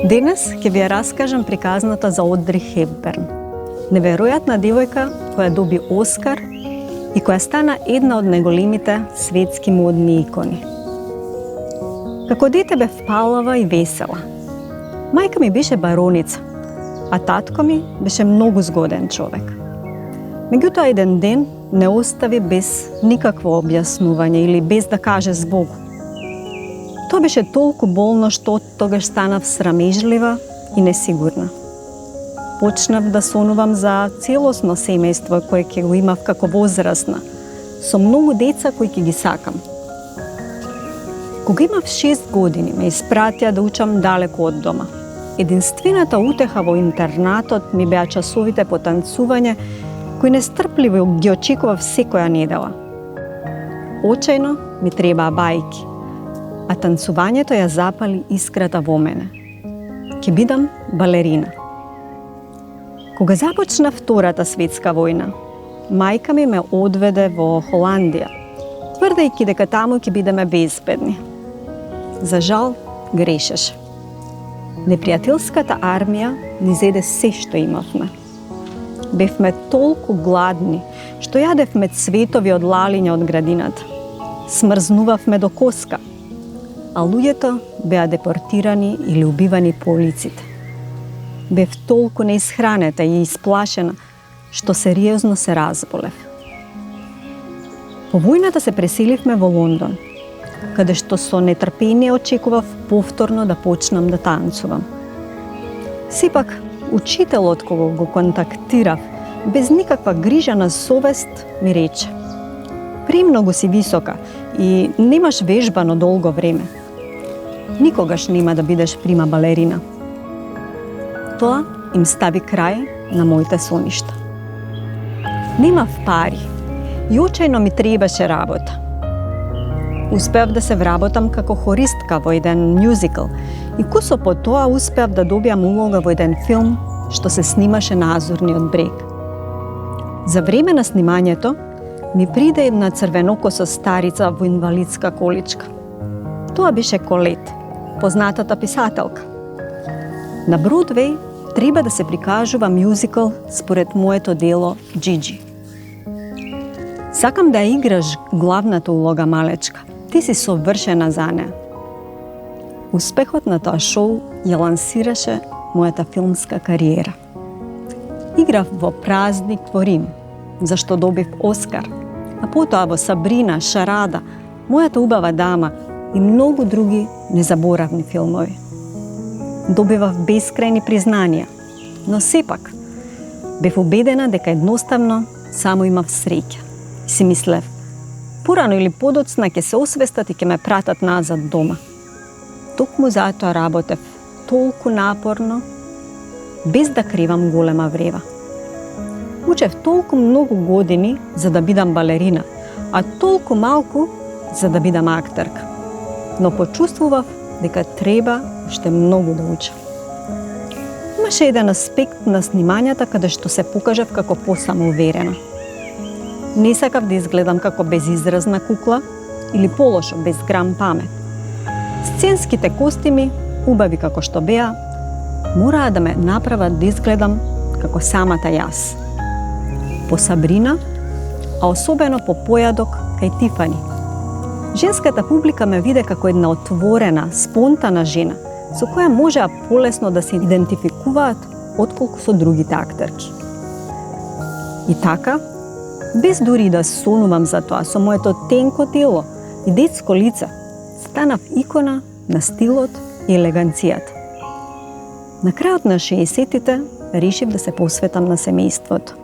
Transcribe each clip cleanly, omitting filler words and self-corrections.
Денес ќе ви ја раскажам приказната за Одри Хепберн. Неверојатна девојка која доби Оскар и која стана една од најголемите светски модни икони. Како дете бев палава и весела. Мајка ми беше бароница, а татко ми беше многу згоден човек. Меѓутоа еден ден не остави без никакво објаснување или без да каже збогу. Тоа беше толку болно што тогаш станав срамежлива и несигурна. Почнав да сонувам за целосно семејство кое ќе го имав како возрастна, со многу деца кои ќе ги сакам. Кога имав 6 години, ме испратија да учам далеко од дома. Единствената утеха во интернатот ми беа часовите по танцување, кои нестрпливо ги очекував секоја недела. Очајно ми требаа бајки, а танцувањето ја запали искрата во мене. Ќе бидам балерина. Кога започна Втората светска војна, мајка ми ме одведе во Холандија, тврдејќи дека таму ќе бидеме безбедни. За жал, грешеше. Непријателската армија ни зеде се што имавме. Бевме толку гладни, што јадевме цветови од лалиња од градината. Смрзнувавме до коска, а луѓето беа депортирани или убивани по улиците. Бев толку неисхранета и исплашена, што сериозно се разболев. По војната се преселивме во Лондон, каде што со нетрпение очекував повторно да почнам да танцувам. Сепак, учителот кога го контактирав, без никаква грижа на совест, ми рече: "Премногу си висока и немаш вежбано долго време. Никогаш нема да бидеш прима балерина." Тоа им стави крај на моите соништа. Немав пари и очајно ми требаше работа. Успеав да се вработам како хористка во еден мюзикл и кусо по тоа успеав да добиам улога во еден филм што се снимаше на Азурниот брег. За време на снимањето ми приде една црвенокоса старица во инвалидска количка. Тоа беше Колет, познатата писателка. На Бродвеј треба да се прикажува мюзикл според моето дело Джиджи. Сакам да играш главната улога, малечка. Ти си совршена за неа. Успехот на тоа шоу ја лансираше мојата филмска кариера. Играв во Празник во Рим, зашто добив Оскар, а потоа во Сабрина, Шарада, Мојата убава дама и многу други незаборавни филмови. Добивав бескрајни признанија, но сепак бев убедена дека едноставно само имав среќа. И си мислев, порано или подоцна ќе се освестат и ќе ме пратат назад дома. Токму затоа работев толку напорно, без да кривам голема врева. Учев толку многу години за да бидам балерина, а толку малку за да бидам актерка. Но почувствував дека треба уште многу да учам. Имаше еден аспект на снимањата каде што се покажав како посамоуверена. Не сакав да изгледам како безизразна кукла или полошо, без грам памет. Сценските костими, убави како што беа, мораа да ме направат да изгледам како самата јас. По Сабрина, а особено по Појадок кај Тифани. Женската публика ме виде како една отворена, спонтана жена, со која можеа полесно да се идентификуваат отколку со другите актерки. И така, без дури да сонувам за тоа, со моето тенко тело и детско лице, станав икона на стилот и елеганцијата. На крајот на 60-тите решив да се посветам на семејството.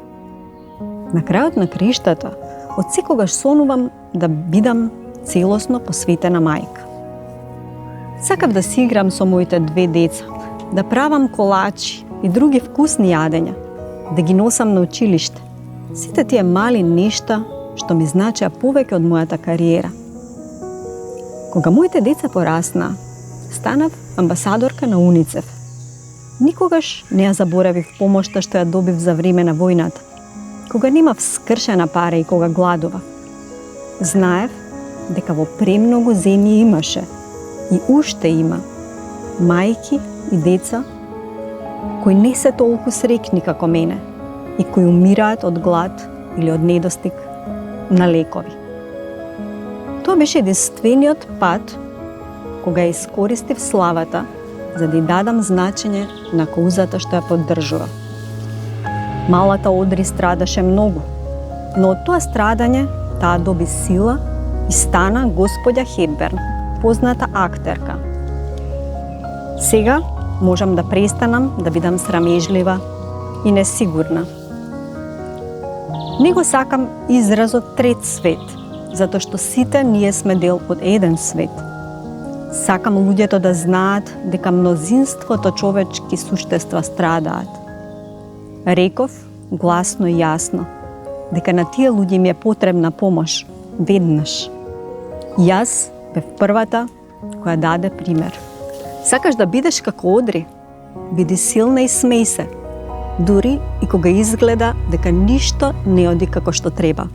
На крајот на криштата, од секогаш сонувам да бидам целосно посветена мајка. Сакав да си играм со моите 2 деца, да правам колачи и други вкусни јадења, да ги носам на училиште. Сите тие мали нешта што ми значеа повеќе од мојата кариера. Кога моите деца пораснаа, станав амбасадорка на УНИЦЕФ. Никогаш не ја заборавив помошта што ја добив за време на војната, кога немав скршена пара и кога гладував. Знаев дека во премногу земји имаше и уште има мајки и деца кои не се толку срекни како мене и кои умираат од глад или од недостиг на лекови. Тоа беше единствениот пат кога искористив славата за да дадам значење на каузата што ја поддржува. Малата Одри страдаше многу, но од тоа страдање таа доби сила и стана господја Хепберн, позната актерка. Сега можам да престанам да бидам срамежлива и несигурна. Не го сакам изразот трет свет, затоа што сите ние сме дел од еден свет. Сакам луѓето да знаат дека мнозинството човечки суштества страдаат. Реков гласно и јасно дека на тие луѓе им е потребна помош веднаш. Јас бев првата која даде пример. Сакаш да бидеш како Одри? Биди силна и смеј се, дури и кога изгледа дека ништо не оди како што треба.